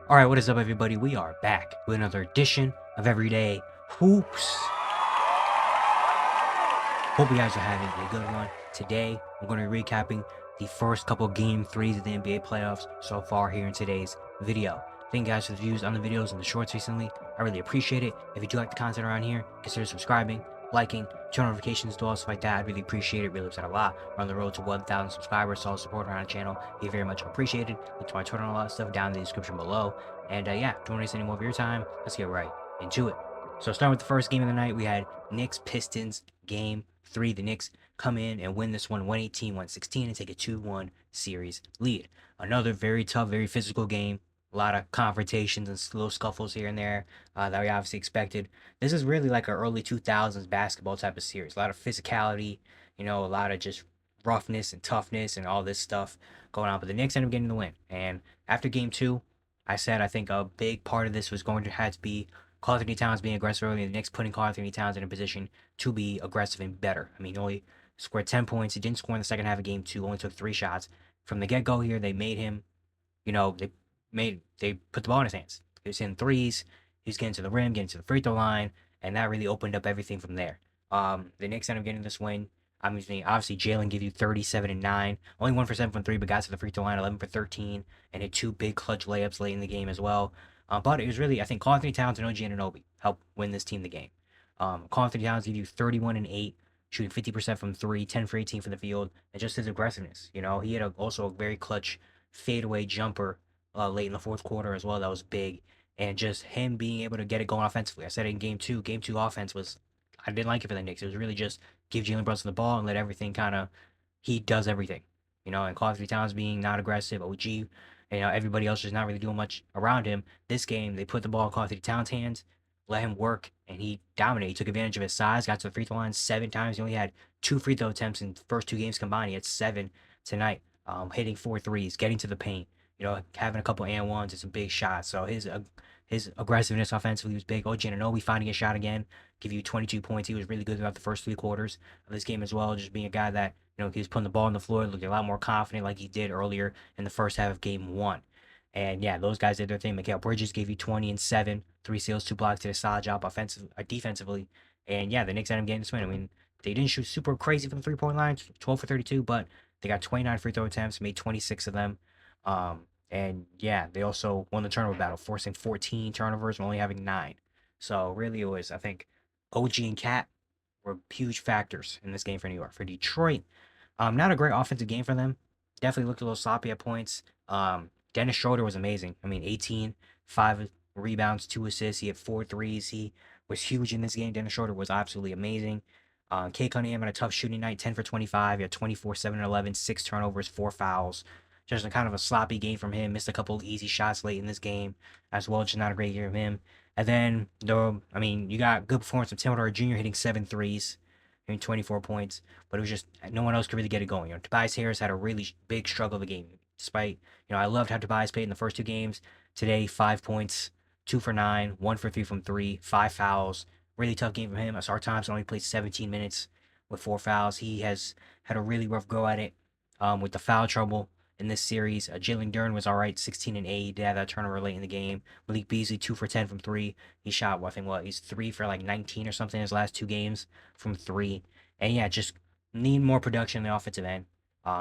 Alright, what is up, everybody? We are back with another edition of Everyday Hoops. Hope you guys are having a good one. Today, I'm going to be recapping the first couple Game 3s of the NBA playoffs so far here in today's video. Thank you guys for the views on the videos and the shorts recently. I really appreciate it. If you do like the content around here, consider subscribing, liking, turn notifications to all stuff like that. I'd really appreciate it. Really helps out a lot. We're on the road to 1,000 subscribers, so all support around the channel be very much appreciated. Link to my Twitter and all that stuff down in the description below. And yeah, don't waste any more of your time. Let's get right into it. So starting with the first game of the night, we had Knicks Pistons Game 3. The Knicks come in and win this one 118-116 and take a 2-1 series lead. Another very tough, very physical game. A lot of confrontations and little scuffles here and there that we obviously expected. This is really like an early 2000s basketball type of series. A lot of physicality, a lot of just roughness and toughness and all this stuff going on. But the Knicks end up getting the win. And after game 2, I said I think a big part of this was going to have to be Karl-Anthony Towns being aggressive early, and the Knicks putting Karl-Anthony Towns in a position to be aggressive and better. I mean, he only scored 10 points. He didn't score in the second half of game 2, only took 3 shots. From the get-go here, they made him, they put the ball in his hands. He was hitting threes, he was getting to the rim, getting to the free throw line, and that really opened up everything from there. The Knicks ended up getting this win. I mean, obviously, Jalen gave you 37 and 9, only 1 for 7 from 3, but got to the free throw line, 11 for 13, and hit 2 big clutch layups late in the game as well. But it was really, I think, Karl-Anthony Towns and OG Anunoby helped win this team the game. Karl-Anthony Towns gave you 31 and 8, shooting 50% from 3, 10 for 18 from the field, and just his aggressiveness. He had also a very clutch fadeaway jumper late in the fourth quarter as well. That was big, and just him being able to get it going offensively. I said it in game 2. Game 2 offense was, I didn't like it for the Knicks. It was really just give Jalen Brunson the ball and let everything he does everything. And Karl-Anthony Towns being not aggressive, OG, everybody else just not really doing much around him. This game, they put the ball in Karl-Anthony Towns' hands, let him work, and he dominated. He took advantage of his size, got to the free throw line 7 times. He only had 2 free throw attempts in the first 2 games combined. He had 7 tonight, hitting 4 threes, getting to the paint, having a couple and ones and some big shots. So his aggressiveness offensively was big. OG Anunoby finding a shot again, give you 22 points. He was really good throughout the first 3 quarters of this game as well, just being a guy that, he was putting the ball on the floor, looking a lot more confident like he did earlier in the first half of game 1. And yeah, those guys did their thing. Mikal Bridges gave you 20 and 7, 3 steals, 2 blocks, did a solid job defensively. And yeah, the Knicks ended up getting this win. I mean, they didn't shoot super crazy from the 3-point line, 12 for 32, but they got 29 free throw attempts, made 26 of them. And yeah, they also won the turnover battle, forcing 14 turnovers and only having 9. So really, it was, I think, OG and Cat were huge factors in this game for New York. For Detroit, not a great offensive game for them. Definitely looked a little sloppy at points. Dennis Schroeder was amazing. I mean, 18, 5 rebounds, 2 assists. He had 4 threes. He was huge in this game. Dennis Schroeder was absolutely amazing. Kate Cunningham had a tough shooting night, 10 for 25. He had 24, 7 and 11, 6 turnovers, 4 fouls. Just a kind of a sloppy game from him. Missed a couple easy shots late in this game as well. Just not a great year of him. And then, you got good performance from Tim Hardaway Jr. hitting 7 threes. 24 points, but it was just no one else could really get it going. Tobias Harris had a really big struggle of the game. Despite, I loved how Tobias played in the first 2 games. Today, 5 points, 2 for 9, 1 for 3 from 3, 5 fouls. Really tough game for him. Asar Thompson only played 17 minutes with 4 fouls. He has had a really rough go at it with the foul trouble in this series. Jalen Duren was all right, 16 and 8. He did have that turnover late in the game. Malik Beasley, 2 for 10 from 3. He shot, he's 3 for like 19 or something in his last 2 games from 3. And yeah, just need more production in the offensive end.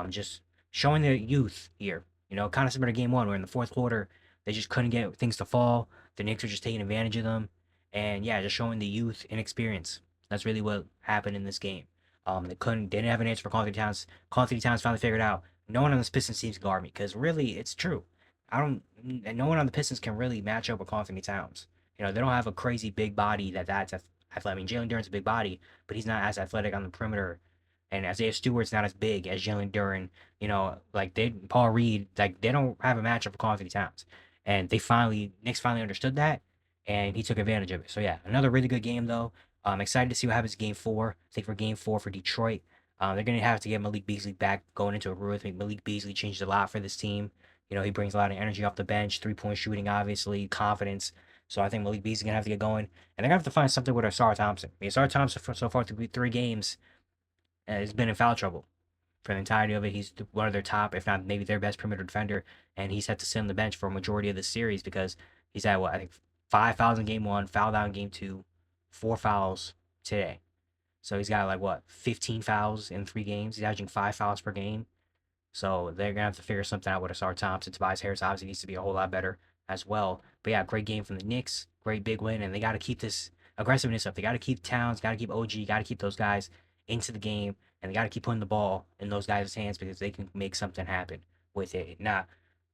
Just showing their youth here. Kind of similar to game 1, where in the fourth quarter, they just couldn't get things to fall. The Knicks were just taking advantage of them. And yeah, just showing the youth and experience. That's really what happened in this game. They didn't have an answer for Karl-Anthony Towns. Karl-Anthony Towns finally figured out no one on this Pistons team can guard me, because really, it's true. No one on the Pistons can really match up with Karl-Anthony Towns. They don't have a crazy big body that's athletic. I mean, Jalen Duren's a big body, but he's not as athletic on the perimeter. And Isaiah Stewart's not as big as Jalen Duren. Paul Reed, they don't have a matchup for Karl-Anthony Towns. And Knicks finally understood that, and he took advantage of it. So yeah, another really good game though. I'm excited to see what happens in game 4. I think for game 4 for Detroit, they're going to have to get Malik Beasley back going into a groove. I think Malik Beasley changed a lot for this team. He brings a lot of energy off the bench, 3-point shooting, obviously, confidence. So I think Malik Beasley's going to have to get going. And they're going to have to find something with Asar Thompson. Asar Thompson, so far through 3 games, has been in foul trouble for the entirety of it. He's one of their top, if not maybe their best perimeter defender, and he's had to sit on the bench for a majority of the series because he's had what I think 5 fouls in game one, fouled out in game two, 4 fouls today. So he's got like what 15 fouls in 3 games. He's averaging 5 fouls per game. So they're gonna have to figure something out with Asar Thompson. Tobias Harris obviously needs to be a whole lot better as well. But yeah, great game from the Knicks, great big win, and they got to keep this aggressiveness up. They got to keep Towns, got to keep OG, got to keep those guys into the game, and they got to keep putting the ball in those guys' hands because they can make something happen with it, not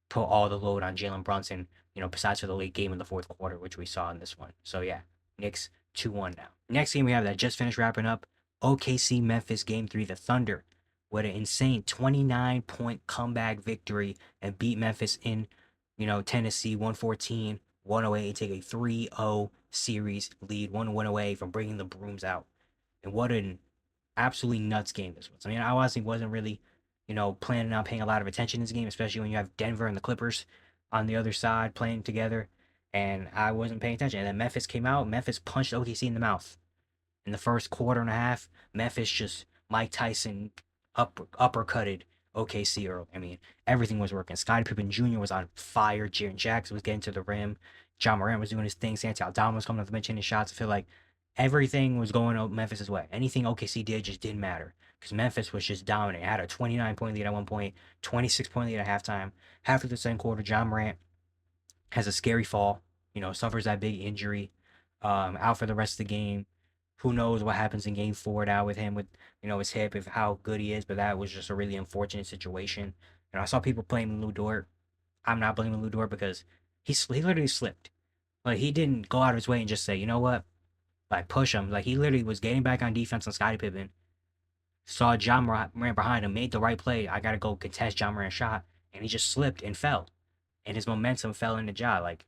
put all the load on Jalen Brunson. Besides for the late game in the fourth quarter, which we saw in this one. So yeah, Knicks 2-1 now. Next game we have that just finished wrapping up. OKC Memphis Game 3. The Thunder with an insane 29-point comeback victory and beat Memphis in, Tennessee 114-108 and take a 3-0 series lead, 1-1 away from bringing the brooms out. And what an absolutely nuts game this was. I mean, I honestly wasn't really, planning on paying a lot of attention to this game, especially when you have Denver and the Clippers on the other side playing together. And I wasn't paying attention. And then Memphis came out. Memphis punched OKC in the mouth. In the first quarter and a half, Memphis just Mike Tyson uppercutted OKC early. I mean, everything was working. Scottie Pippen Jr. was on fire. Jaren Jackson was getting to the rim. John Morant was doing his thing. Santi Aldama was coming off the bench hitting his shots. I feel like everything was going Memphis' way. Anything OKC did just didn't matter because Memphis was just dominant. It had a 29-point lead at one point, 26-point lead at halftime. Half of the second quarter, John Morant has a scary fall. Suffers that big injury. Out for the rest of the game. Who knows what happens in game 4 now with him with his hip, if how good he is, but that was just a really unfortunate situation. I saw people blaming Lou Dort. I'm not blaming Lou Dort because he literally slipped. Like he didn't go out of his way and just say, you know what, like push him. Like he literally was getting back on defense on Scottie Pippen, saw John Morant behind him, made the right play. I gotta go contest John Morant's shot, and he just slipped and fell, and his momentum fell in the jaw. Like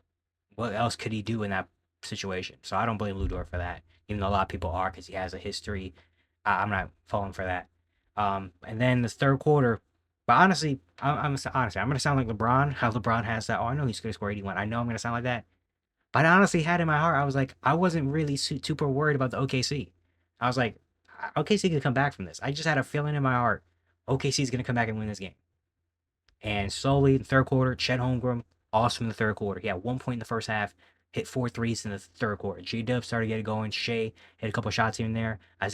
what else could he do in that situation? So I don't blame Lou Dort for that, even though a lot of people are because he has a history. I'm not falling for that. And then the third quarter, but honestly, I'm gonna sound like LeBron. How LeBron has that. Oh, I know he's gonna score 81. I know I'm gonna sound like that. But I honestly had in my heart, I was like, I wasn't really super worried about the OKC. I was like, OKC could come back from this. I just had a feeling in my heart, OKC is gonna come back and win this game. And slowly, in the third quarter, Chet Holmgren, awesome in the third quarter. He had 1 point in the first half, hit 4 threes in the third quarter. J-Dub started getting going. Shea hit a couple shots here and there. Alex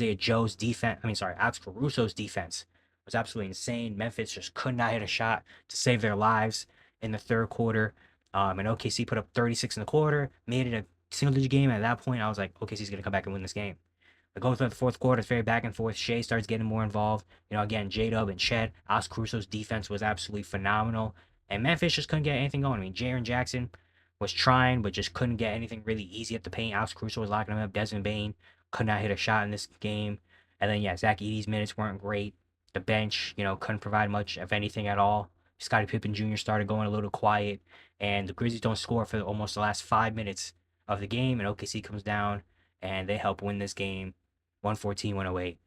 Caruso's defense was absolutely insane. Memphis just could not hit a shot to save their lives in the third quarter. And OKC put up 36 in the quarter, made it a single-digit game. At that point, I was like, OKC's going to come back and win this game. But going through the fourth quarter, it's very back and forth. Shea starts getting more involved. Again, J-Dub and Chet. Alex Caruso's defense was absolutely phenomenal. And Memphis just couldn't get anything going. I mean, Jaren Jackson was trying, but just couldn't get anything really easy at the paint. Alex Caruso was locking him up. Desmond Bane could not hit a shot in this game. And then, yeah, Zach Edey's minutes weren't great. The bench, couldn't provide much of anything at all. Scottie Pippen Jr. started going a little quiet. And the Grizzlies don't score for almost the last 5 minutes of the game. And OKC comes down, and they help win this game 114-108.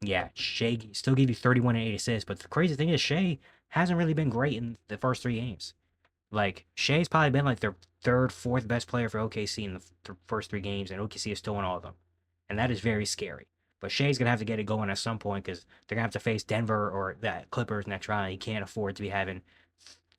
Yeah, Shea still gave you 31 and 8 assists. But the crazy thing is, Shea hasn't really been great in the first 3 games. Like, Shea's probably been like their third, fourth best player for OKC in the first 3 games, and OKC has still won all of them. And that is very scary. But Shea's going to have to get it going at some point because they're going to have to face Denver or that Clippers next round. He can't afford to be having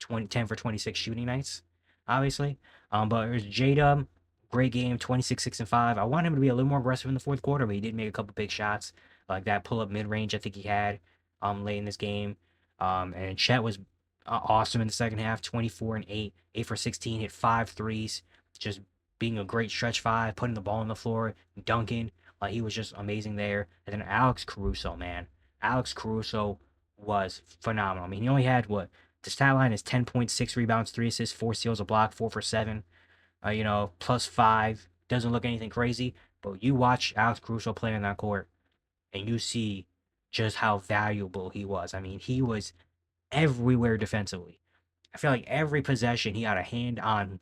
10 for 26 shooting nights, obviously. But it was J-Dub, great game, 26, 6, and 5. I want him to be a little more aggressive in the fourth quarter, but he did make a couple big shots, like that pull-up mid-range I think he had late in this game. And Chet was awesome in the second half, 24 and 8, 8 for 16, hit 5 threes, just being a great stretch 5, putting the ball on the floor, dunking. Like he was just amazing there. And then Alex Caruso, man. Alex Caruso was phenomenal. I mean, he only had the stat line is 10.6 rebounds, 3 assists, 4 steals, a block, 4 for 7. Plus 5. Doesn't look anything crazy, but you watch Alex Caruso play in that court, and you see just how valuable he was. I mean, he was everywhere defensively. I feel like every possession he had a hand on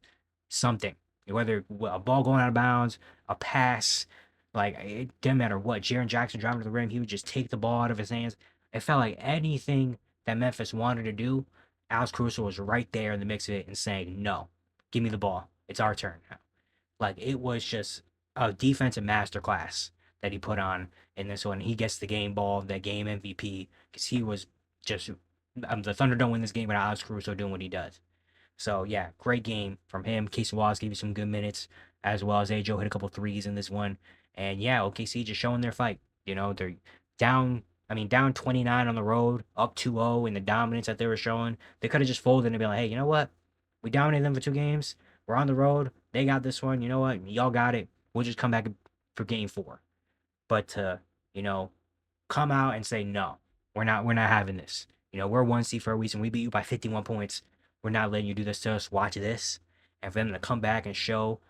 something, whether a ball going out of bounds, a pass, like it didn't matter what. Jaren Jackson driving to the rim, he would just take the ball out of his hands. It felt like anything that Memphis wanted to do, Alex Caruso was right there in the mix of it and saying, no, give me the ball. It's our turn now. Like it was just a defensive masterclass that he put on in this one. He gets the game ball, the game MVP, because he was just the Thunder don't win this game without Alex Caruso doing what he does. So yeah, great game from him. Casey Wallace gave you some good minutes, as well as Joe hit a couple threes in this one. And yeah, OKC just showing their fight. They're down. I mean, down 29 on the road, up 2-0 in the dominance that they were showing. They could have just folded and been like, hey, you know what? We dominated them for 2 games. We're on the road. They got this one. You know what? Y'all got it. We'll just come back for game 4. But to, come out and say, no, we're not having this. We're 1 seed for a reason. We beat you by 51 points. We're not letting you do this to us. Watch this. And for them to come back and show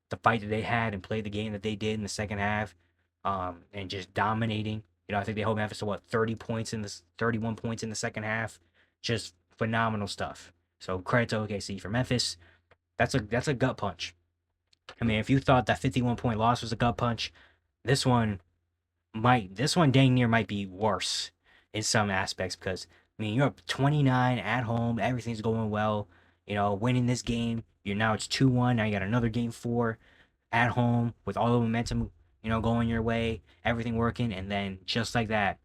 the fight that they had and play the game that they did in the second half, and just dominating. I think they hold Memphis to 31 points in the second half. Just phenomenal stuff. So credit to OKC. For Memphis, that's a gut punch. I mean, if you thought that 51-point loss was a gut punch, this one dang near might be worse in some aspects, because I mean, you're up 29 at home, everything's going well, winning this game. It's 2-1. Now you got another game 4 at home with all the momentum, going your way, everything working, and then just like that,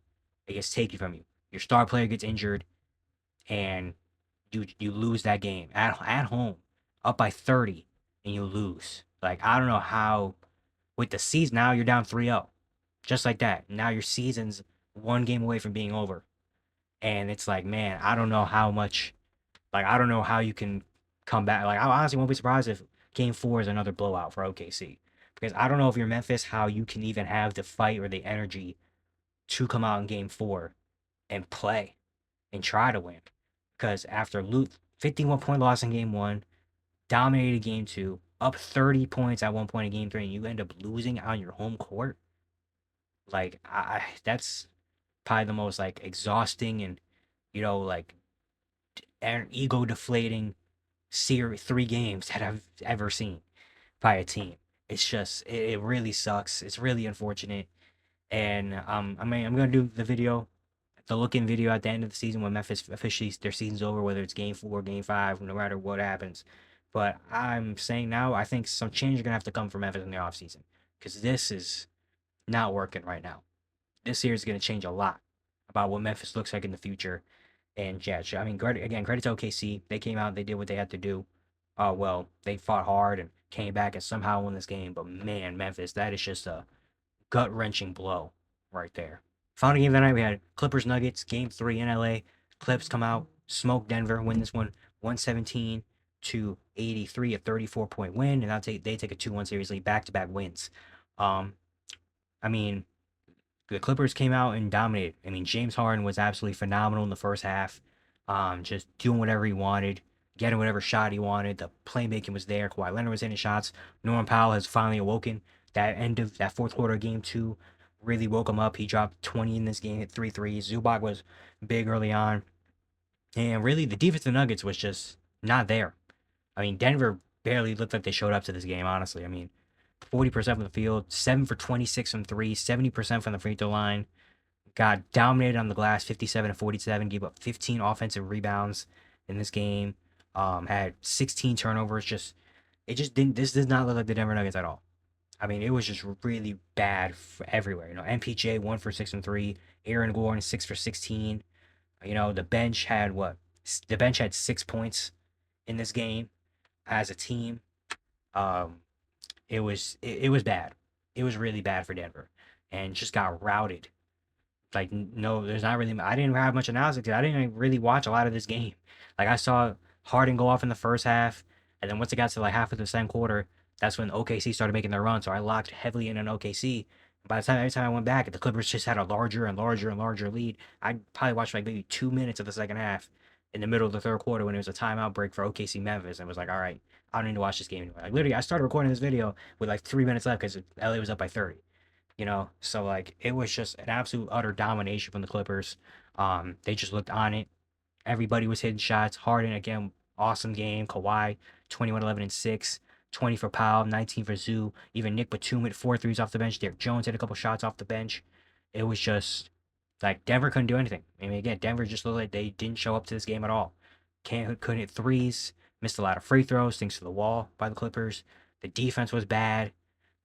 it gets taken from you. Your star player gets injured, and you lose that game at home, up by 30, and you lose. Like, I don't know how, with the season now, you're down 3-0, just like that. Now your season's 1 game away from being over, and it's like, man, I don't know how much, like, I don't know how you can come back. Like, I honestly won't be surprised if game 4 is another blowout for OKC. Because I don't know if you're Memphis, how you can even have the fight or the energy to come out in game 4 and play and try to win. Because after 51-point loss in game 1, dominated game 2, up 30 points at one point in game 3, and you end up losing on your home court. Like, that's probably the most, like, exhausting and, like, ego deflating 3 games that I've ever seen by a team. It's just, it really sucks. It's really unfortunate. And I mean, I'm gonna do the look-in video at the end of the season when Memphis officially their season's over, whether it's game 4, game 5, no matter what happens. But I'm saying now, I think some change is gonna have to come from Memphis in the offseason, because this is not working right now. This year is gonna change a lot about what Memphis looks like in the future. And yeah, I mean, again, credit to OKC. They came out, they did what they had to do. Well, they fought hard and came back and somehow won this game. But man, Memphis, that is just a gut-wrenching blow right there. Final game of the night, we had Clippers Nuggets, game 3 in LA. Clips come out, smoke Denver, win this one 117-83, a 34-point win, and they take a 2-1 series lead, back-to-back wins. I mean, the Clippers came out and dominated. I mean, James Harden was absolutely phenomenal in the first half, just doing whatever he wanted, getting whatever shot he wanted. The playmaking was there. Kawhi Leonard was hitting shots. Norman Powell has finally awoken. That end of that fourth quarter of game 2 really woke him up. He dropped 20 in this game, hit 3 threes. Zubac was big early on. And really, the defense of the Nuggets was just not there. I mean, Denver barely looked like they showed up to this game, honestly. I mean, 40% from the field, 7 for 26 from 3, 70% from the free throw line. Got dominated on the glass, 57-47, gave up 15 offensive rebounds in this game. Had 16 turnovers. This does not look like the Denver Nuggets at all. I mean, it was just really bad everywhere. MPJ 1 for 6 and 3, Aaron Gordon 6 for 16. The bench had what? The bench had 6 points in this game as a team. It was bad. It was really bad for Denver, and just got routed. Like, no, there's not really. I didn't have much analysis because I didn't really watch a lot of this game. Like, I saw Harden go off in the first half, and then once it got to like half of the second quarter, that's when OKC started making their run. So I locked heavily in on OKC. By the time every time I went back, the Clippers just had a larger and larger and larger lead. I probably watched like maybe 2 minutes of the second half in the middle of the third quarter when it was a timeout break for OKC Memphis, and was like, all right, I don't need to watch this game anymore. Like, literally, I started recording this video with like 3 minutes left because LA was up by 30. So like, it was just an absolute utter domination from the Clippers. They just looked on it. Everybody was hitting shots. Harden, again, awesome game. Kawhi, 21, 11, and 6. 20 for Powell, 19 for Zoo. Even Nick Batum hit 4 threes off the bench. Derek Jones hit a couple shots off the bench. It was just like Denver couldn't do anything. I mean, again, Denver just looked like they didn't show up to this game at all. Couldn't hit threes. Missed a lot of free throws, thanks to the wall by the Clippers. The defense was bad.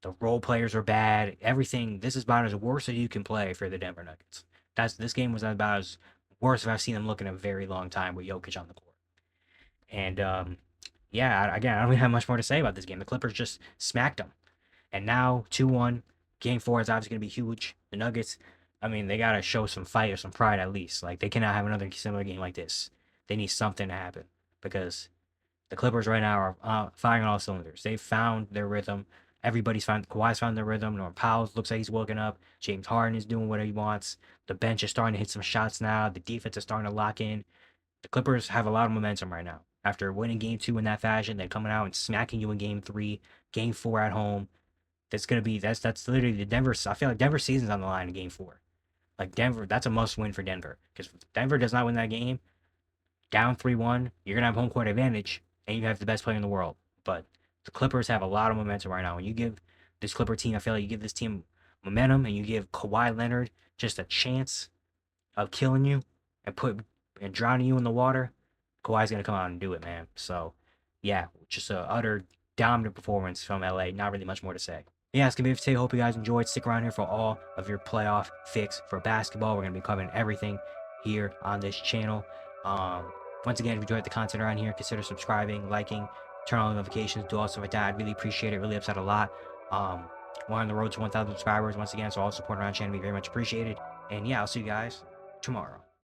The role players are bad. Everything. This is about as worse as you can play for the Denver Nuggets. This game was about as worse as I've seen them look in a very long time with Jokic on the court. And yeah, again, I don't really have much more to say about this game. The Clippers just smacked them, and now 2-1. Game 4 is obviously going to be huge. The Nuggets, I mean, they got to show some fight or some pride at least. Like, they cannot have another similar game like this. They need something to happen because the Clippers right now are firing on all cylinders. They've found their rhythm. Everybody's found, Kawhi's found their rhythm. Norman Powell looks like he's woken up. James Harden is doing what he wants. The bench is starting to hit some shots now. The defense is starting to lock in. The Clippers have a lot of momentum right now. After winning game 2 in that fashion, they're coming out and smacking you in game 3, game 4 at home. That's literally the Denver. I feel like Denver season's on the line in game 4. Like Denver, that's a must win for Denver because if Denver does not win that game, down 3-1, you're gonna have home court advantage and you have the best player in the world. But the Clippers have a lot of momentum right now. When you give this Clipper team, I feel like you give this team momentum and you give Kawhi Leonard just a chance of killing you and drowning you in the water. Kawhi's gonna come out and do it, man. So yeah, just a utter dominant performance from LA. Not really much more to say. Yeah, it's gonna be it for today. Hope you guys enjoyed. Stick around here for all of your playoff fix for basketball. We're gonna be covering everything here on this channel. Once again, if you enjoyed the content around here, consider subscribing, liking, turn on notifications, do all stuff like that. I'd really appreciate it. Really upset a lot. We're on the road to 1,000 subscribers once again, so all support around the channel be very much appreciated. And yeah, I'll see you guys tomorrow.